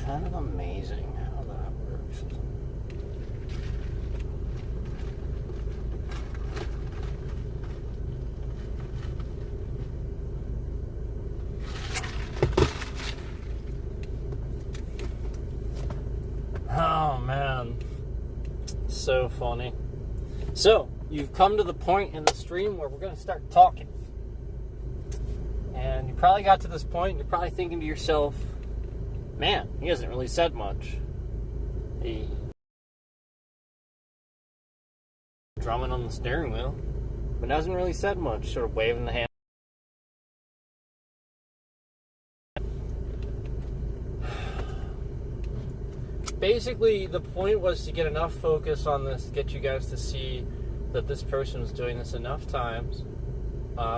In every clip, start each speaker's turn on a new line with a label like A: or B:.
A: Kind of amazing how that works. Oh man, so funny. So you've come to the point in the stream where we're going to start talking, and you probably got to this point and you're probably thinking to yourself, man, he hasn't really said much. He drumming on the steering wheel, but hasn't really said much, sort of waving the hand. Basically, the point was to get enough focus on this, get you guys to see that this person was doing this enough times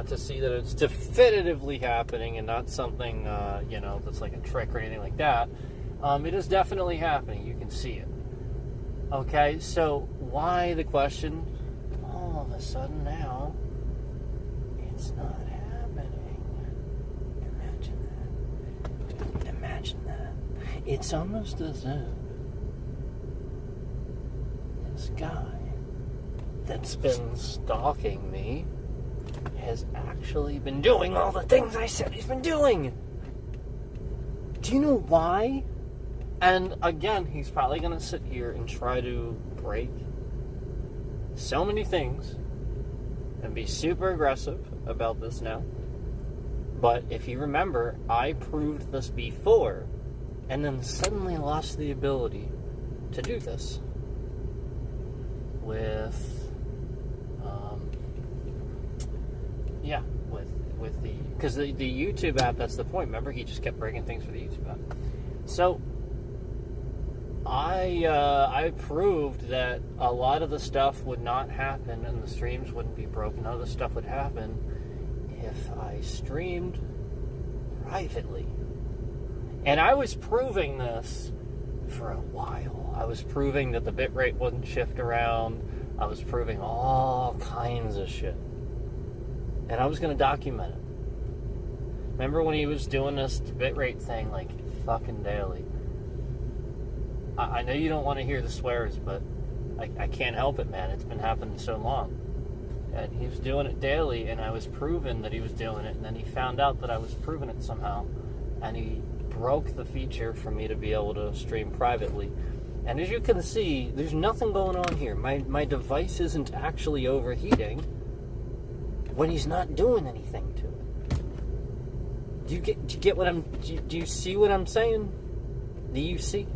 A: to see that it's definitively happening and not something, that's like a trick or anything like that. It is definitely happening. You can see it. Okay, so why the question? All of a sudden now, it's not happening. Imagine that. Imagine that. It's almost as if this guy that's been stalking me has actually been doing all the things I said he's been doing. Do you know why? And again, he's probably going to sit here and try to break so many things and be super aggressive about this now. But if you remember, I proved this before and then suddenly lost the ability to do this with with the, because the YouTube app, that's the point. Remember, he just kept breaking things for the YouTube app. So I proved that a lot of the stuff would not happen and the streams wouldn't be broken. None of the stuff would happen if I streamed privately. And I was proving this for a while. I was proving that the bitrate wouldn't shift around. I was proving all kinds of shit. And I was going to document it. Remember when he was doing this bitrate thing like fucking daily? I know you don't want to hear the swears, but I can't help it, man. It's been happening so long. And he was doing it daily, and I was proving that he was doing it, and then he found out that I was proving it somehow, and he broke the feature for me to be able to stream privately. And as you can see, there's nothing going on here. My device isn't actually overheating when he's not doing anything to it. Do you get what do you see what I'm saying? Do you see?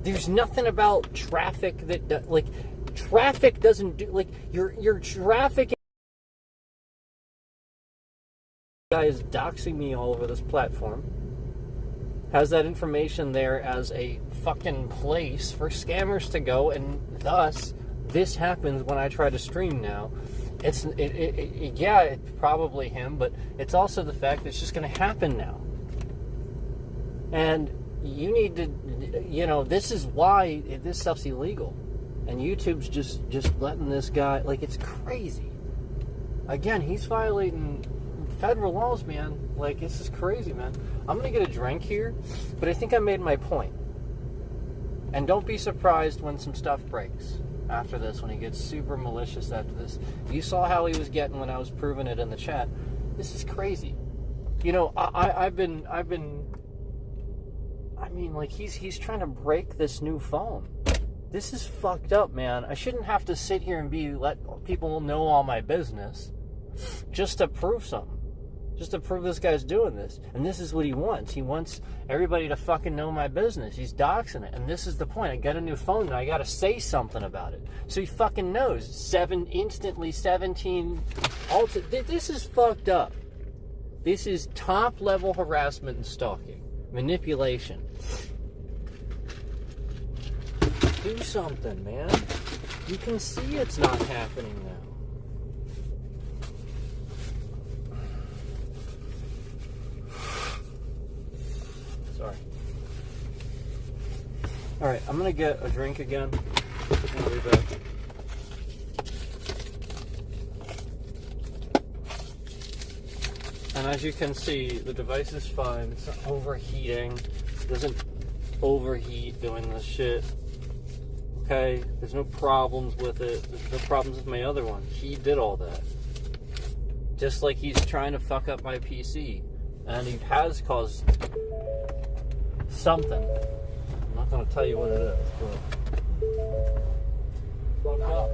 A: There's nothing about traffic that, traffic doesn't do, your traffic guy is doxing me all over this platform, has that information there as a fucking place for scammers to go, and thus, this happens when I try to stream now. It's probably him, but it's also the fact that it's just going to happen now. And you need to, this is why this stuff's illegal. And YouTube's just letting this guy, it's crazy. Again, he's violating federal laws, man. Like, this is crazy, man. I'm going to get a drink here, but I think I made my point. And don't be surprised when some stuff breaks after this, when he gets super malicious after this. You saw how he was getting when I was proving it in the chat. This is crazy. You know, I mean, like, he's trying to break this new phone. This is fucked up, man. I shouldn't have to sit here and let people know all my business just to prove something. Just to prove this guy's doing this. And this is what he wants. He wants everybody to fucking know my business. He's doxing it. And this is the point. I got a new phone and I got to say something about it. So he fucking knows. 17 This is fucked up. This is top level harassment and stalking. Manipulation. Do something, man. You can see it's not happening now. Sorry. Alright, I'm gonna get a drink again. I'll be back. And as you can see, the device is fine. It's not overheating. It doesn't overheat doing this shit. Okay? There's no problems with it. There's no problems with my other one. He did all that. Just like he's trying to fuck up my PC. And he has caused something. I'm not going to tell you what it is, but fuck up.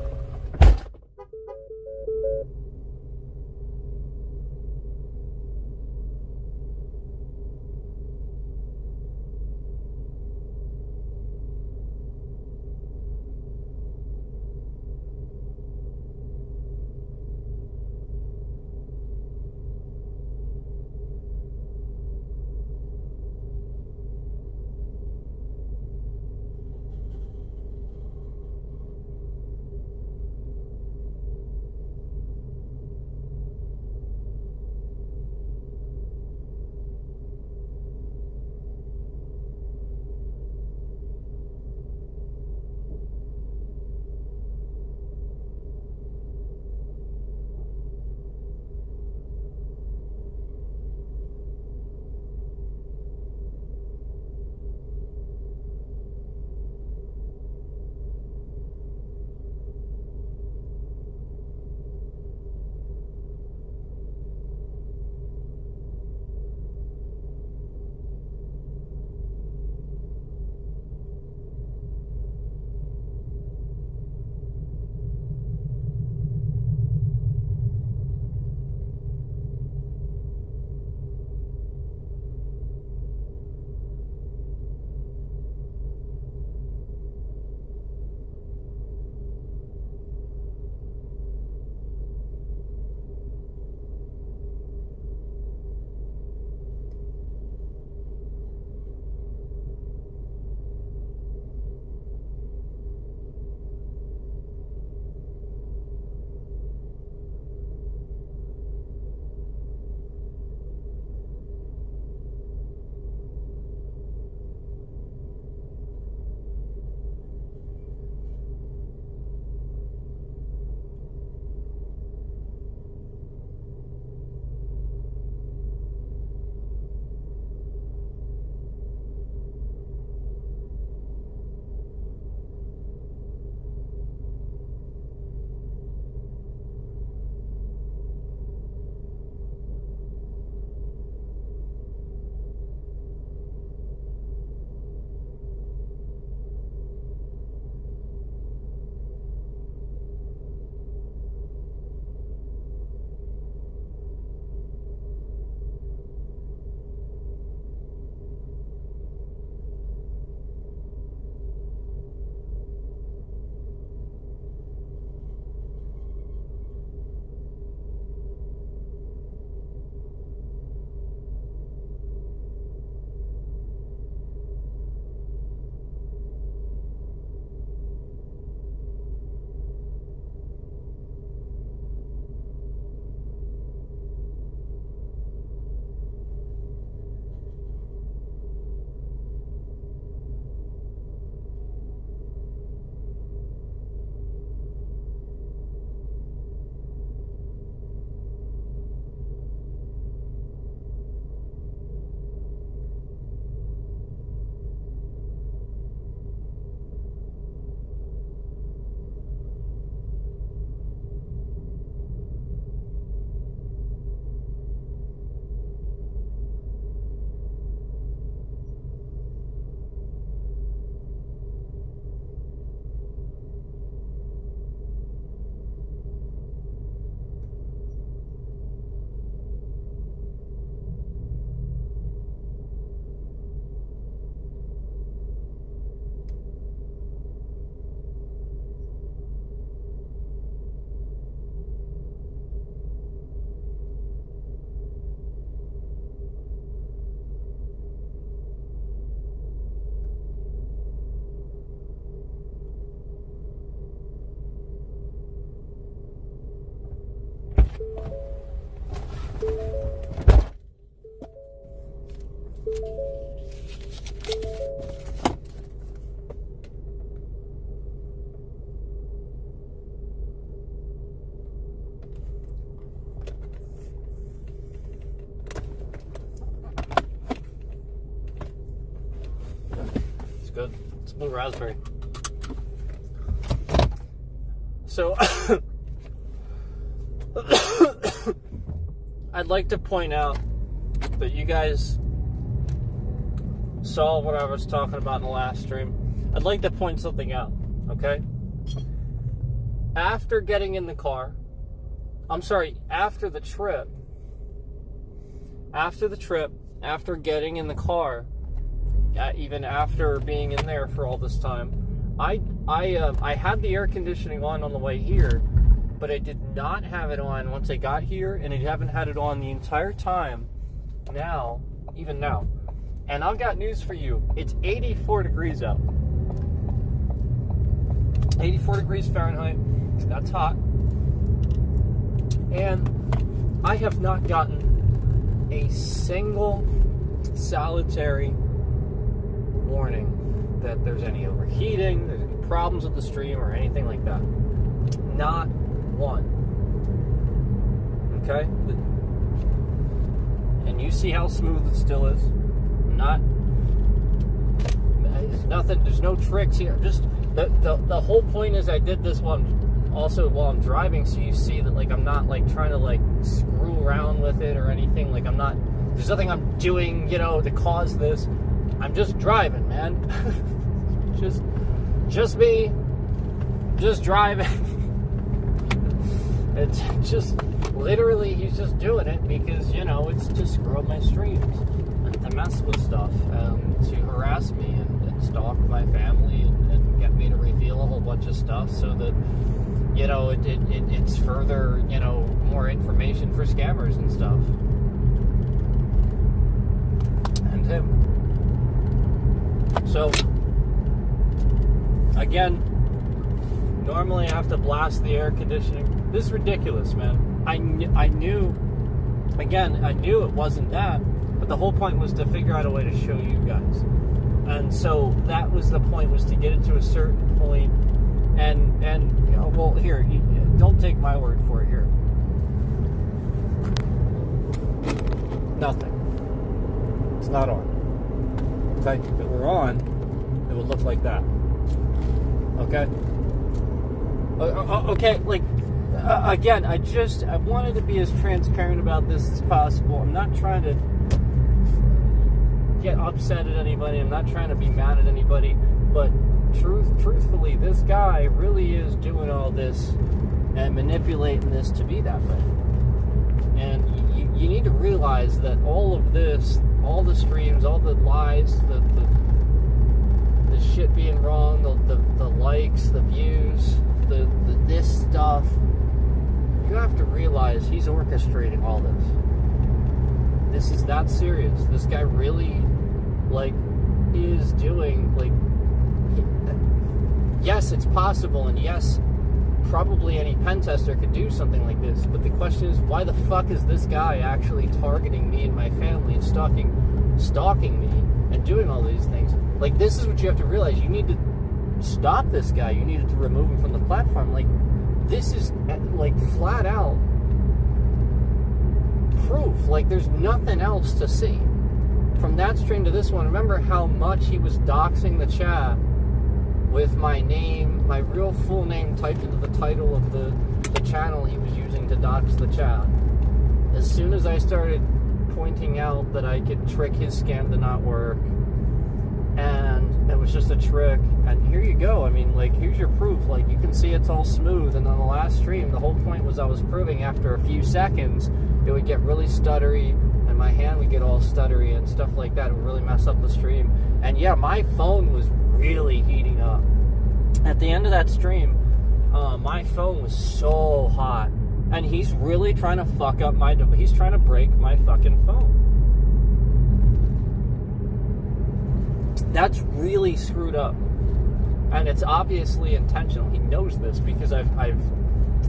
A: good. It's blue raspberry. So, I'd like to point out that you guys saw what I was talking about in the last stream. I'd like to point something out, okay? After getting in the car, after the trip, after getting in the car, even after being in there for all this time, I had the air conditioning on the way here, but I did not have it on once I got here, and I haven't had it on the entire time now, even now. And I've got news for you. It's 84 degrees out. 84 degrees Fahrenheit. That's hot. And I have not gotten a single solitary warning that there's any overheating, there's any problems with the stream, or anything like that. Not one. Okay? And you see how smooth it still is. There's no tricks here. Just the whole point is I did this one also while I'm driving, so you see that like I'm not like trying to like screw around with it or anything. Like there's nothing I'm doing, to cause this. I'm just driving, man. just me, just driving. It's just literally he's just doing it because it's to screw up my streams and to mess with stuff, to harass me and stalk my family and get me to reveal a whole bunch of stuff so that it's further more information for scammers and stuff. And him. So again, normally I have to blast the air conditioning. This is ridiculous, man. I knew it wasn't that, but the whole point was to figure out a way to show you guys. And so that was the point, was to get it to a certain point. And well, here, don't take my word for it here. Nothing. It's not on. Okay? If it were on, it would look like that. Okay? Okay, like, again, I wanted to be as transparent about this as possible. I'm not trying to get upset at anybody. I'm not trying to be mad at anybody. But truthfully, this guy really is doing all this and manipulating this to be that way. And you need to realize that all of this, all the streams, all the lies, the shit being wrong, the likes, the views, the this stuff, you have to realize he's orchestrating all this. This is that serious. This guy really, is doing, yes, it's possible, and yes, probably any pen tester could do something like this, but the question is, why the fuck is this guy actually targeting me and my family and stalking me and doing all these things? This is what you have to realize. You need to stop this guy. You needed to remove him from the platform. This is, flat out proof. There's nothing else to see. From that stream to this one, remember how much he was doxing the chat with my name, my real full name typed into the title of the channel he was using to dox the chat. As soon as I started pointing out that I could trick his scam to not work, and it was just a trick, and here you go. I mean, here's your proof. You can see it's all smooth, and on the last stream, the whole point was I was proving after a few seconds, it would get really stuttery, and my hand would get all stuttery and stuff like that. It would really mess up the stream. And yeah, my phone was really heating up. At the end of that stream, my phone was so hot, and he's really trying to fuck up he's trying to break my fucking phone. That's really screwed up, and it's obviously intentional. He knows this because I've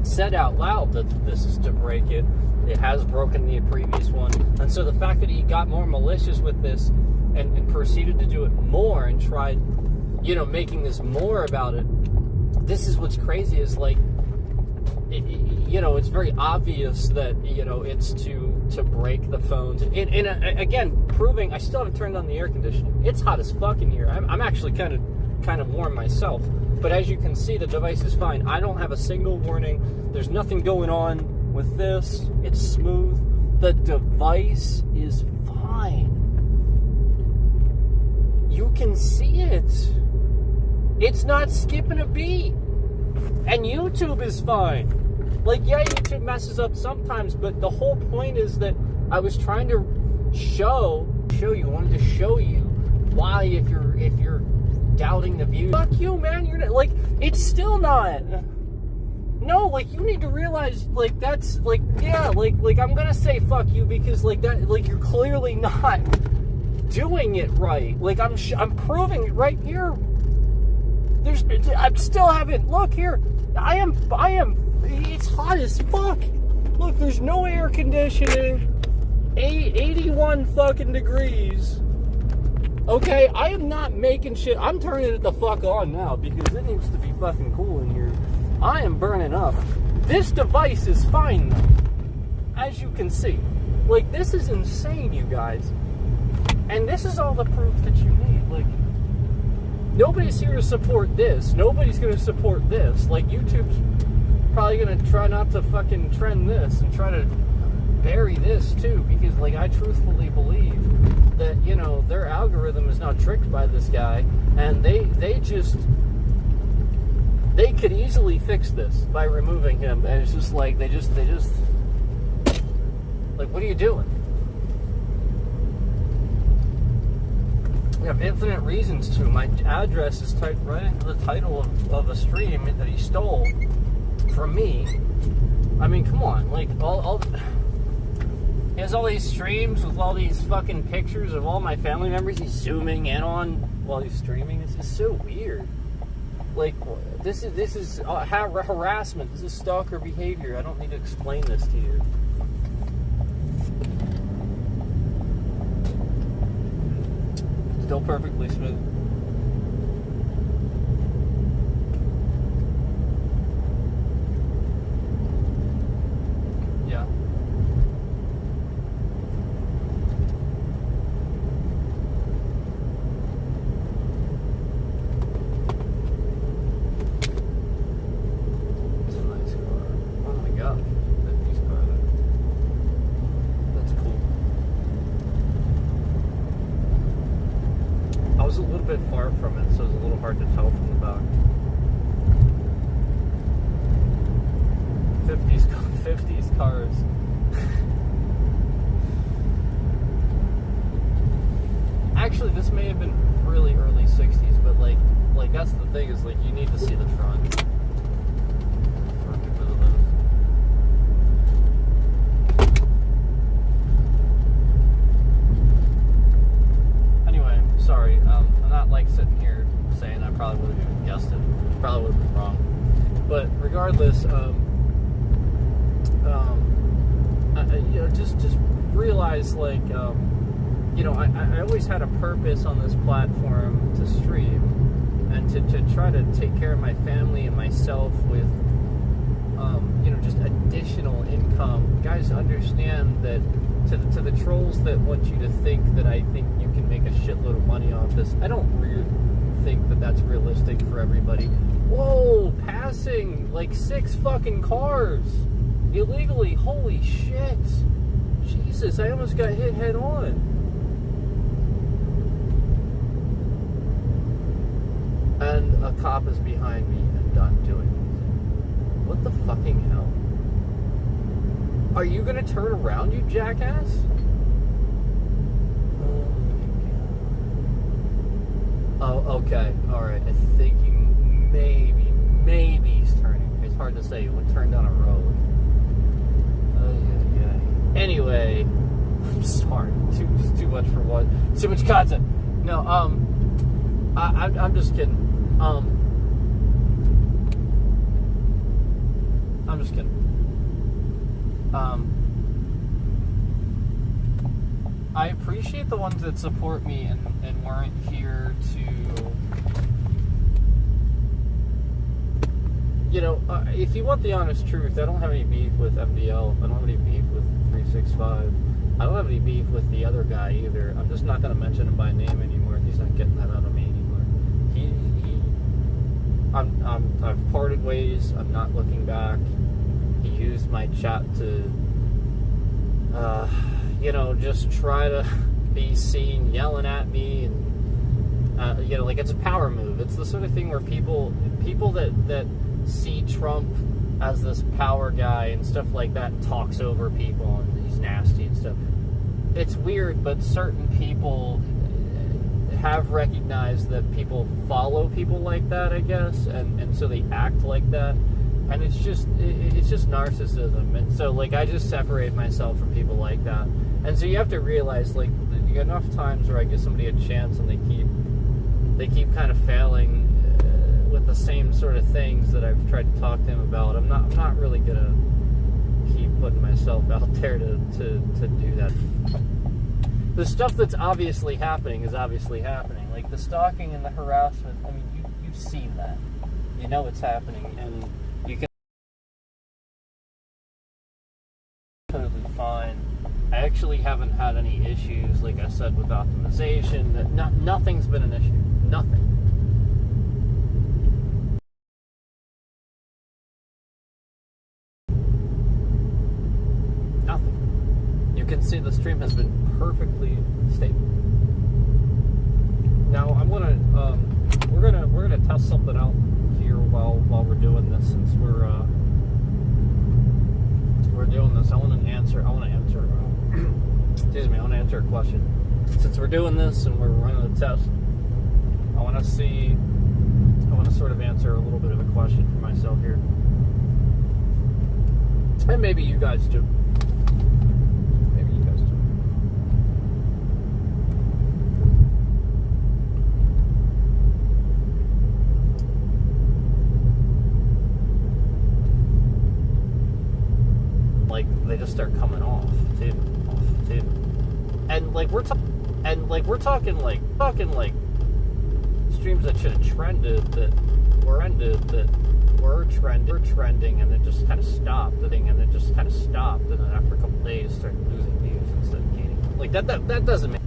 A: said out loud that this is to break it. It has broken the previous one, and so the fact that he got more malicious with this and proceeded to do it more and tried, making this more about it. This is what's crazy is it's very obvious that it's to to break the phones. And again, proving I still haven't turned on the air conditioning. It's hot as fuck in here. I'm actually kind of warm myself. But as you can see, the device is fine. I don't have a single warning. There's nothing going on with this. It's smooth. The device is fine. You can see it. It's not skipping a beat. And YouTube is fine. Like, yeah, YouTube messes up sometimes, but the whole point is that I was trying to wanted to show you why, if you're doubting the views, fuck you, man, you're not, like, it's still not. No, like, you need to realize, like, that's, like, yeah, like, I'm gonna say fuck you because, like, that, like, you're clearly not doing it right. Like, I'm proving it right here. I still haven't, look here, I am, it's hot as fuck. Look, there's no air conditioning. 81 fucking degrees. Okay, I am not making shit. I'm turning it the fuck on now because it needs to be fucking cool in here. I am burning up. This device is fine though, as you can see. Like, this is insane, you guys. And this is all the proof that you need. Like, nobody's here to support this. Nobody's going to support this. Like, YouTube's probably going to try not to fucking trend this and try to bury this too, because, like, I truthfully believe that, you know, their algorithm is not tricked by this guy, and they could easily fix this by removing him, and it's just like, they just, like, what are you doing? You have infinite reasons to. My address is typed right into the title of a stream that he stole from me. I mean, come on, like, he has all these streams with all these fucking pictures of all my family members he's zooming in on while he's streaming. This is so weird. Like, this is harassment. This is stalker behavior. I don't need to explain this to you. Still perfectly smooth. Yeah. It's a nice car. Oh my gosh. That nice car there. That's cool. I was a little bit far from it, so it was a little hard to tell from the back. 50s cars. Actually, this may have been really early 60s, but like that's the thing, is like, you need to see the front. Anyway, sorry, I'm not like sitting here saying I probably would have even guessed it. Probably would have been wrong. But regardless, you know, just realize, like, you know, I always had a purpose on this platform to stream and to try to take care of my family and myself with, you know, just additional income. Guys, understand that to the trolls that want you to think that I think you can make a shitload of money off this, I don't really think that that's realistic for everybody. Whoa, passing like 6 fucking cars illegally. Holy shit. Jesus, I almost got hit head on. And a cop is behind me and done doing it. What the fucking hell? Are you gonna turn around, you jackass? Oh, okay. Alright. I think he maybe he's turning. It's hard to say. He would turn down a road. Yeah. Anyway, I'm sorry. Too much for what? Too much content. No, I'm just kidding. I'm just kidding. I appreciate the ones that support me and weren't here to, you know, if you want the honest truth, I don't have any beef with MDL. I don't have any beef with 365. I don't have any beef with the other guy either. I'm just not going to mention him by name anymore. He's not getting that out of me anymore. I've parted ways. I'm not looking back. He used my chat to, you know, just try to be seen yelling at me, and you know, like, it's a power move. It's the sort of thing where people that see Trump as this power guy and stuff like that talks over people, and he's nasty and stuff. It's weird, but certain people have recognized that people follow people like that, I guess, and so they act like that, and it's just narcissism. And so, like, I just separate myself from people like that. And so you have to realize, like, you get enough times where I give somebody a chance and they keep kind of failing with the same sort of things that I've tried to talk to him about. I'm not really gonna keep putting myself out there to do that. The stuff that's obviously happening is obviously happening. Like the stalking and the harassment, I mean, you've seen that. You know it's happening, and you can totally fine. I actually haven't had any issues, like I said, with optimization. Nothing's been an issue. Nothing. You can see the stream has been perfectly stable. Now we're gonna test something out here while we're doing this, since we're doing this. I want to answer excuse me, I want to answer a question. Since we're doing this and we're running a test, I want to sort of answer a little bit of a question for myself here, and maybe you guys too. Like, they just start coming off too, and like we're talking like streams that should have trended, that were trending, and it just kind of stopped, and then after a couple days started losing views instead of gaining. Like that doesn't make.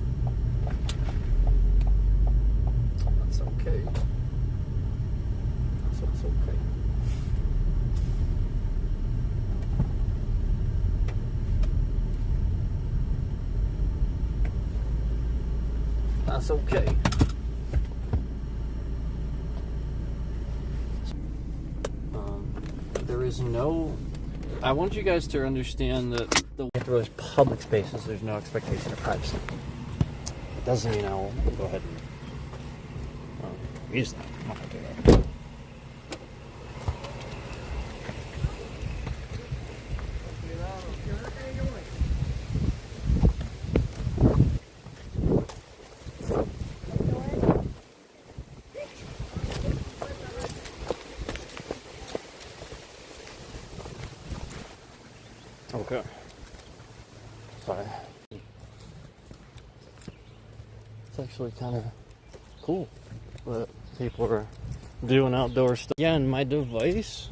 A: That's okay. That's okay. That's okay. There is no. I want you guys to understand that if there was public spaces, there's no expectation of privacy. It doesn't mean I'll go ahead and use that. I'm not gonna do that. Okay. Sorry. It's actually kind of cool that people are doing outdoor stuff. Again, my device.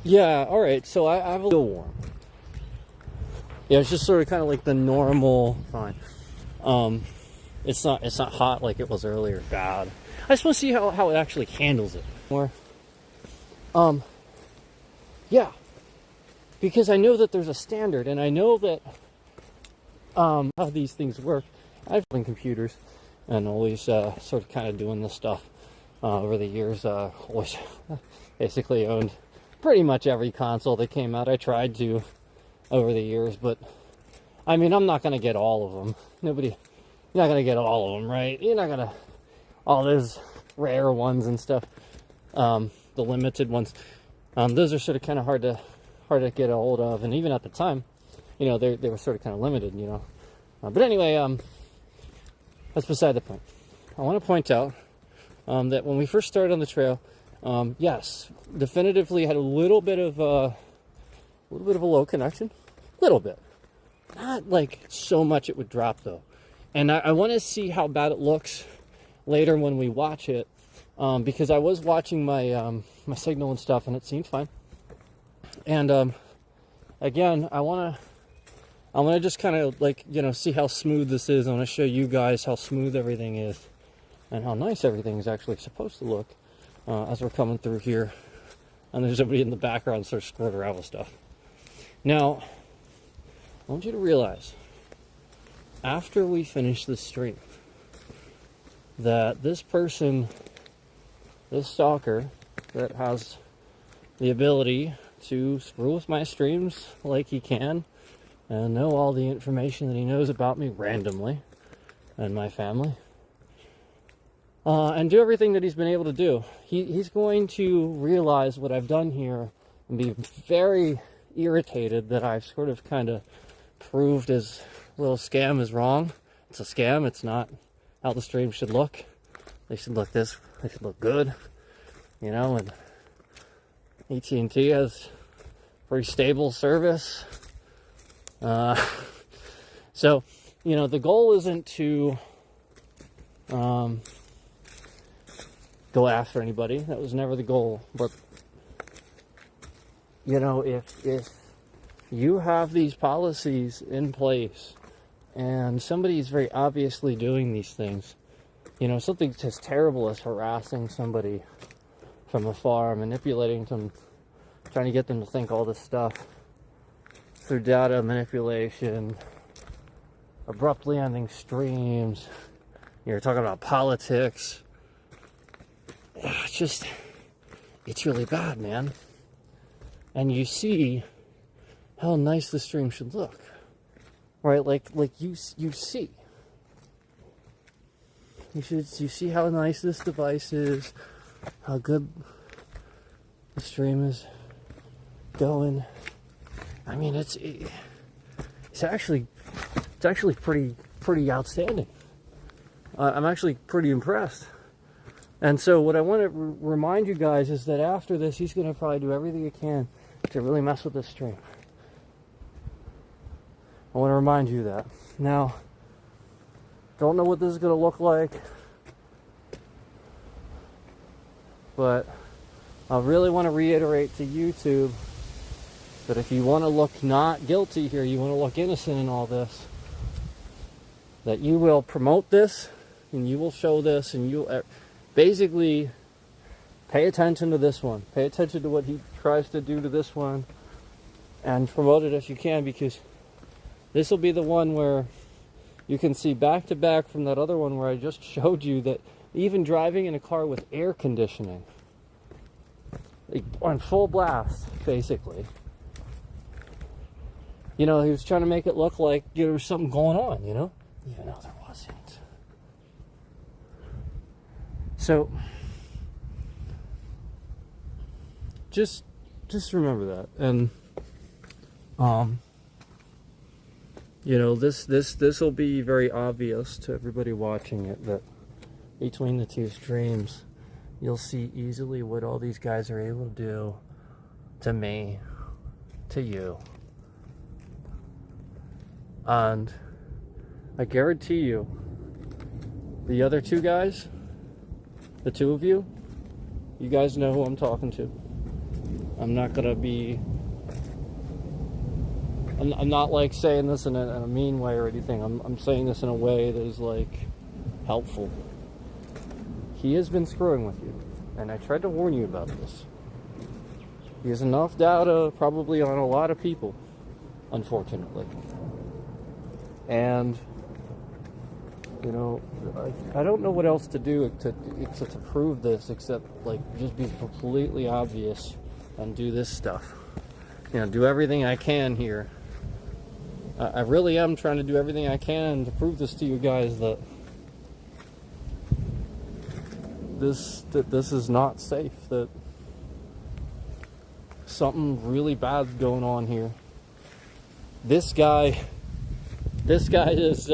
A: Yeah, alright, so I have a little warm. Yeah, it's just sort of kind of like the normal, fine. It's not hot like it was earlier. God. I just want to see how it actually handles it. More. Yeah, because I know that there's a standard, and I know that how these things work. I've been computers and always sort of kind of doing this stuff over the years. Always basically owned pretty much every console that came out. I tried to over the years, but I mean, I'm not gonna get all of them. You're not gonna get all of them, right? You're not gonna all those rare ones and stuff. The limited ones. Those are sort of kind of hard to get a hold of, and even at the time, you know, they were sort of kind of limited, you know. But anyway, that's beside the point. I want to point out that when we first started on the trail, yes, definitively had a little bit of a low connection, little bit, not like so much it would drop though. And I want to see how bad it looks later when we watch it. because I was watching my my signal and stuff, and it seemed fine. And again, I want to just kind of like, you know, see how smooth this is. I want to show you guys how smooth everything is and how nice everything is actually supposed to look as we're coming through here. And there's somebody in the background sort of screwing around with stuff. Now, I want you to realize, after we finish this stream, that this person, this stalker that has the ability to screw with my streams like he can and know all the information that he knows about me randomly and my family, and do everything that he's been able to do, he's going to realize what I've done here and be very irritated that I've sort of kind of proved his little scam is wrong. It's a scam. It's not how the stream should look. They should look they should look good, you know, and AT&T has pretty stable service. So, you know, the goal isn't to go after anybody. That was never the goal. But, you know, if you have these policies in place and somebody is very obviously doing these things, you know, something as terrible as harassing somebody from afar, manipulating them, trying to get them to think all this stuff through data manipulation, abruptly ending streams, you're talking about politics. It's really bad, man. And you see how nice the stream should look, right? Like you see. You see how nice this device is, how good the stream is going. I mean, it's actually pretty outstanding. I'm actually pretty impressed. And so what I want to remind you guys is that after this, he's going to probably do everything he can to really mess with this stream. I want to remind you that. Now, don't know what this is going to look like, but I really want to reiterate to YouTube that if you want to look not guilty here, you want to look innocent in all this, that you will promote this and you will show this and you'll basically pay attention to this one. Pay attention to what he tries to do to this one and promote it if you can, because this will be the one where you can see back to back from that other one where I just showed you that even driving in a car with air conditioning, like on full blast, basically, you know, he was trying to make it look like there was something going on, you know? Even though there wasn't. So, just remember that. And, you know, this will be very obvious to everybody watching it, that between the two streams, you'll see easily what all these guys are able to do to me, to you. And I guarantee you, the other two guys, the two of you, you guys know who I'm talking to. I'm not gonna be, I'm not like saying this in a mean way or anything. I'm saying this in a way that is like helpful. He has been screwing with you, and I tried to warn you about this. He has enough data probably on a lot of people, unfortunately. And, you know, I don't know what else to do to prove this except, like, just be completely obvious and do this stuff. You know, do everything I can here. I really am trying to do everything I can to prove this to you guys, that this is not safe, that something really bad's going on here. This guy is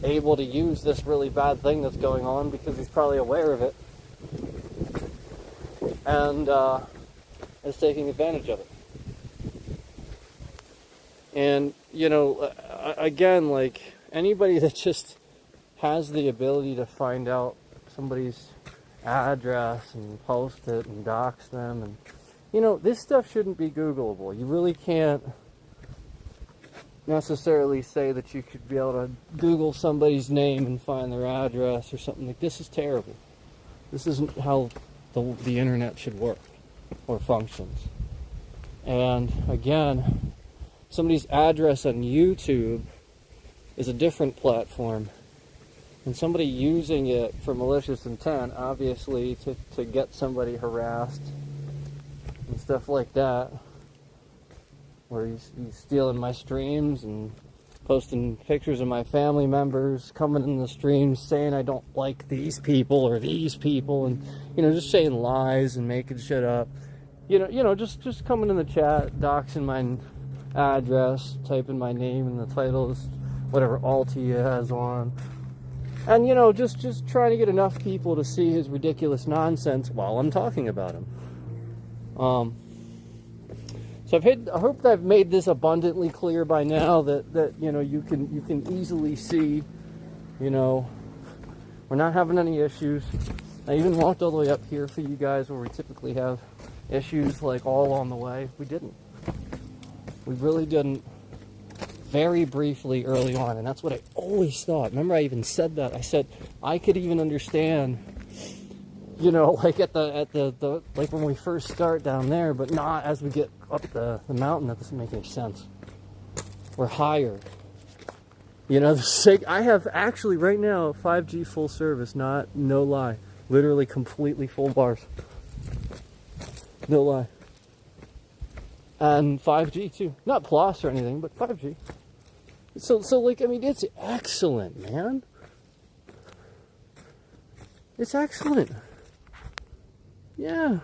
A: able to use this really bad thing that's going on because he's probably aware of it, and is taking advantage of it. And, you know, again, like, anybody that just has the ability to find out somebody's address and post it and dox them. And, you know, this stuff shouldn't be Googleable. You really can't necessarily say that you could be able to Google somebody's name and find their address or something. Like, this is terrible. This isn't how the internet should work or functions. And again, somebody's address on YouTube is a different platform, and somebody using it for malicious intent, obviously to get somebody harassed and stuff like that, where he's stealing my streams and posting pictures of my family members, coming in the streams saying I don't like these people or these people, and, you know, just saying lies and making shit up. You know, just coming in the chat, doxing my address, typing my name in the titles, whatever alt he has on, and, you know, just trying to get enough people to see his ridiculous nonsense while I'm talking about him. So I hope that I've made this abundantly clear by now that you know, you can easily see, you know, we're not having any issues. I even walked all the way up here for you guys where we typically have issues, like, all on the way. We didn't. We really didn't. Very briefly early on, and that's what I always thought. Remember, I even said that. I said I could even understand, you know, like at the like when we first start down there, but not as we get up the mountain. That doesn't make any sense. We're higher. You know, I have actually right now 5G full service, no lie. Literally completely full bars. No lie. And 5G too. Not Plus or anything, but 5G. So like, I mean, it's excellent, man. It's excellent. Yeah.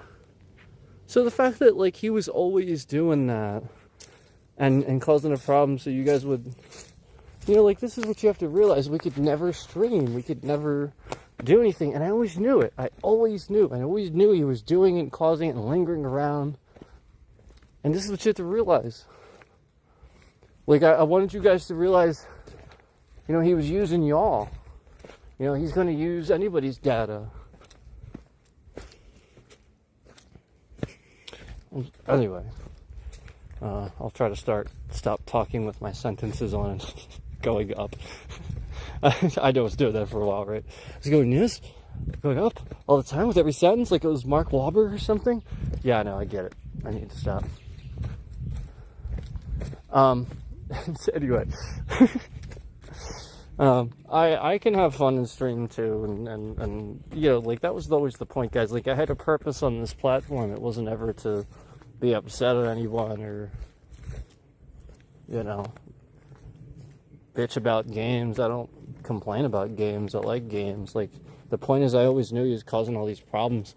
A: So the fact that, like, he was always doing that and causing a problem so you guys would, you know, like, this is what you have to realize. We could never stream. We could never do anything. And I always knew it. I always knew he was doing it and causing it and lingering around. And this is what you have to realize. Like, I wanted you guys to realize, you know, he was using y'all. You know, he's going to use anybody's data. Anyway, I'll try to stop talking with my sentences on and going up. I know I was doing that for a while, right? I was going, yes, going up all the time with every sentence, like it was Mark Wahlberg or something. Yeah, I know, I get it. I need to stop. So anyway, I can have fun and stream too, and you know, like, that was always the point, guys. Like, I had a purpose on this platform. It wasn't ever to be upset at anyone or, you know, bitch about games. I don't complain about games. I like games. Like, the point is, I always knew he was causing all these problems.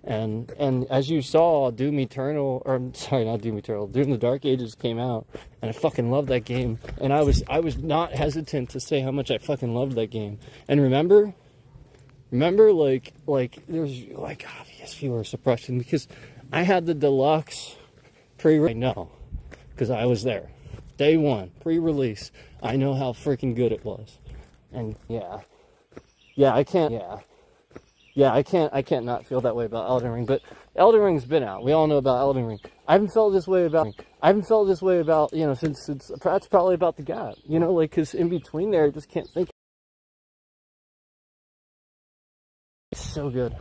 A: And as you saw, Doom Eternal, or sorry, not Doom Eternal, Doom the Dark Ages came out, and I fucking loved that game. And I was not hesitant to say how much I fucking loved that game. And remember, like there's like obvious viewer suppression because I had the deluxe I know, because I was there, day one, pre-release. I know how freaking good it was, and I can't not feel that way about Elden Ring, but Elden Ring's been out. We all know about Elden Ring. I haven't felt this way about, you know, since that's probably about the gap, you know, like, because in between there, I just can't think. It's so good.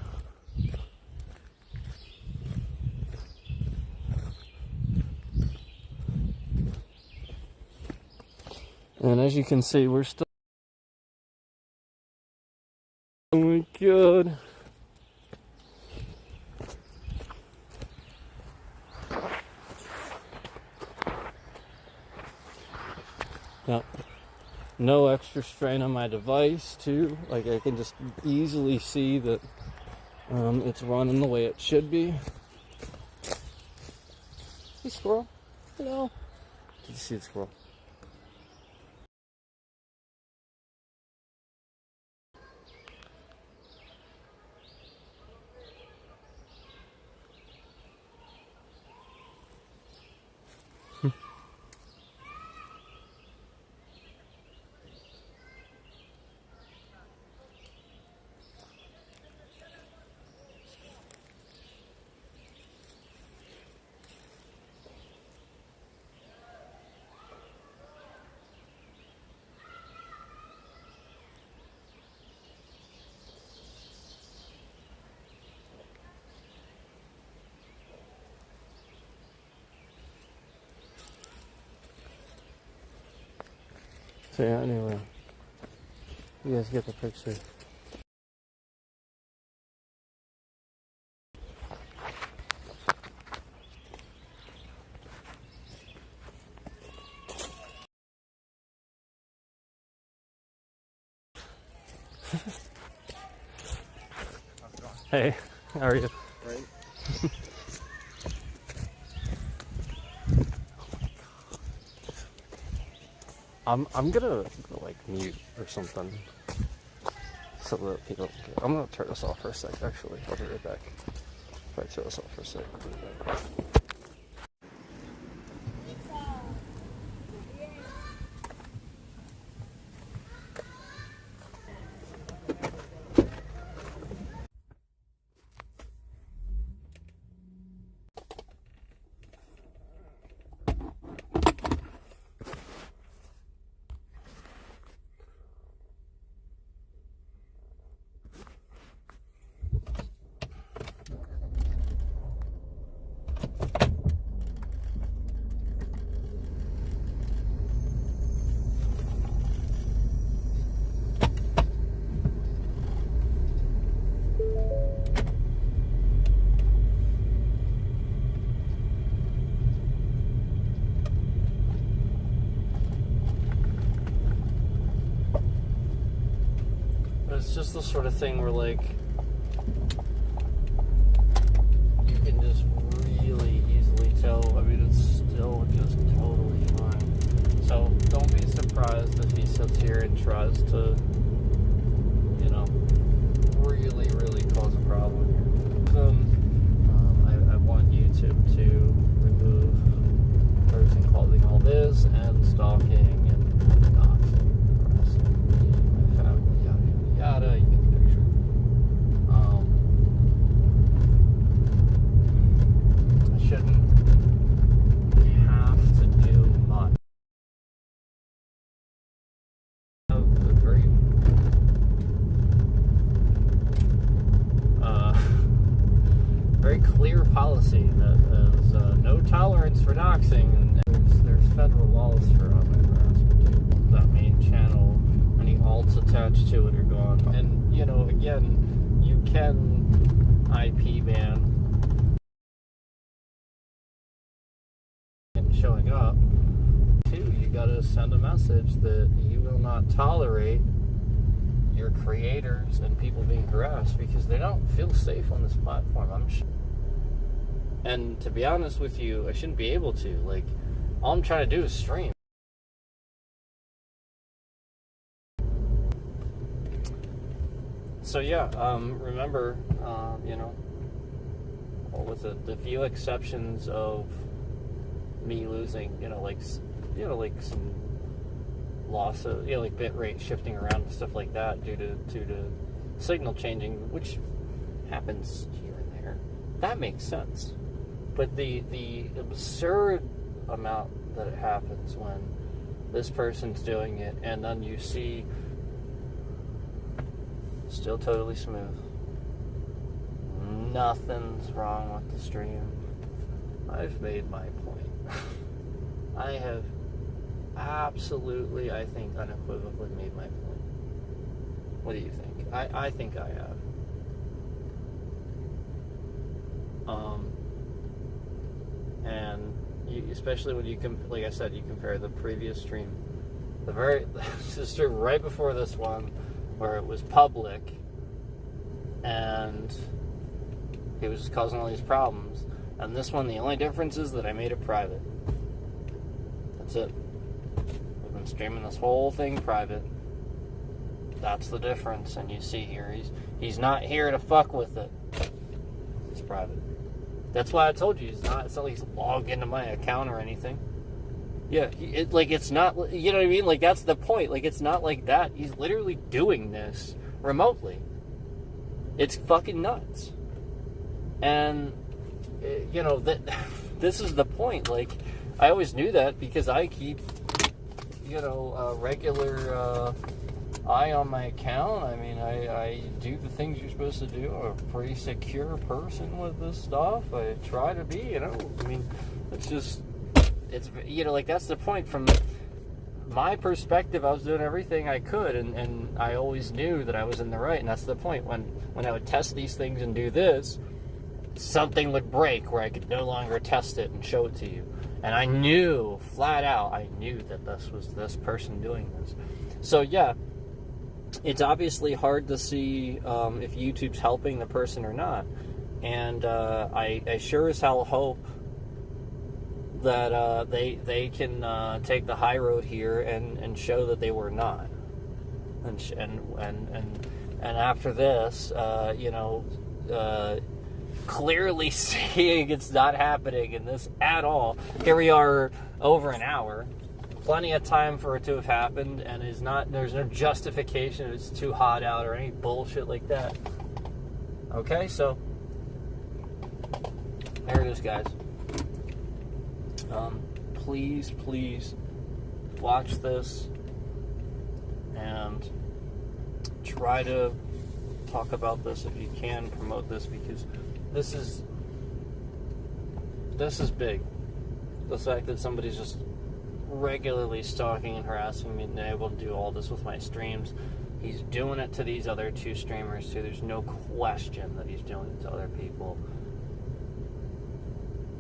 A: And as you can see, we're still. Oh my god. Now, no extra strain on my device too. Like, I can just easily see that it's running the way it should be. Hey, squirrel. Hello. Did you see the squirrel? So yeah, anyway, you guys get the picture. Hey, how are you?
B: Right.
A: I'm gonna like mute or something so that people. I'm gonna turn this off for a sec. Actually, I'll be right back. If I turn this off for a sec, I'll be right back. It's just the sort of thing where, like, you can just really easily tell. I mean, it's still just totally fine. So don't be surprised if he sits here and tries to, you know, really, really cause a problem here. I want YouTube to remove everything causing all this and stalking and doxing, harassing my family, yada, you get the picture. I shouldn't have to do much. A very, very clear policy that is no tolerance for doxing, and there's federal laws for online harassment too. That main channel, any alts attached to it are gone. And, you know, again, you can IP ban and showing up. Too, you gotta send a message that you will not tolerate your creators and people being harassed because they don't feel safe on this platform. And to be honest with you, I shouldn't be able to. Like, all I'm trying to do is stream. So yeah, remember, you know, what was it? The few exceptions of me losing, like some loss of, like bit rate shifting around and stuff like that due to signal changing, which happens here and there. That makes sense. But the absurd amount that it happens when this person's doing it and then you see still totally smooth. Nothing's wrong with the stream. I've made my point. I have absolutely, I think, unequivocally made my point. What do you think? I think I have. And especially when you like I said, you compare the previous stream, just right before this one, where it was public, and he was just causing all these problems. And this one, the only difference is that I made it private. That's it. We've been streaming this whole thing private. That's the difference. And you see here, he's not here to fuck with it. It's private. That's why I told you it's not like he's logged into my account or anything. Yeah, it's not, you know what I mean? Like, that's the point. Like, it's not like that. He's literally doing this remotely. It's fucking nuts. And, this is the point. Like, I always knew that because I keep, a regular eye on my account. I mean, I do the things you're supposed to do. I'm a pretty secure person with this stuff. I try to be, I mean, it's just... It's, like, that's the point from my perspective, I was doing everything I could, and I always knew that I was in the right, and that's the point. When I would test these things and do this, something would break where I could no longer test it and show it to you. And I knew, flat out, I knew that this was this person doing this. So yeah, it's obviously hard to see if YouTube's helping the person or not. And I sure as hell hope that they can take the high road here and show that they were not. And after this, clearly seeing it's not happening in this at all. Here we are over an hour. Plenty of time for it to have happened, and there's no justification it's too hot out or any bullshit like that. Okay, so there it is, guys. Please watch this and try to talk about this if you can, promote this, because this is big. The fact that somebody's just regularly stalking and harassing me and able to do all this with my streams. He's doing it to these other two streamers too. There's no question that he's doing it to other people.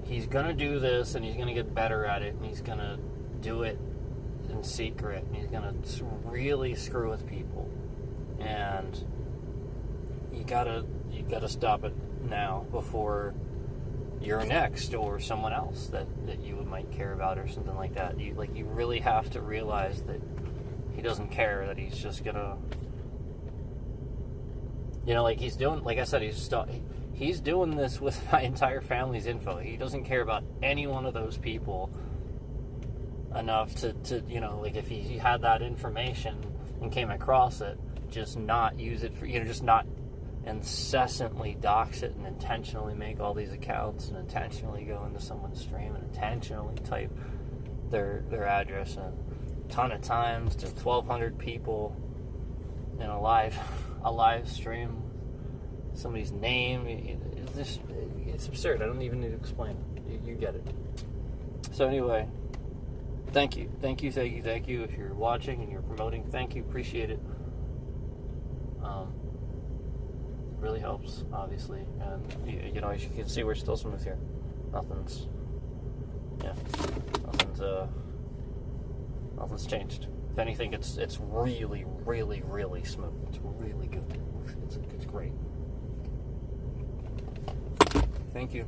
A: He's gonna do this, and he's gonna get better at it, and he's gonna do it in secret, and he's gonna really screw with people. And you gotta stop it now before you're next, or someone else that you might care about, or something like that. You really have to realize that he doesn't care, that he's just gonna, he's doing, like I said, he's doing this with my entire family's info. He doesn't care about any one of those people enough to if he had that information and came across it, just not use it for, just not incessantly dox it and intentionally make all these accounts and intentionally go into someone's stream and intentionally type their address a ton of times to 1,200 people in a live stream, somebody's name. It's absurd. I don't even need to explain it. You get it. So anyway, thank you if you're watching and you're promoting. Thank you, appreciate it. Really helps, obviously, and as you can see, we're still smooth here. Nothing's changed. If anything, it's really, really, really smooth. It's really good. It's great. Thank you.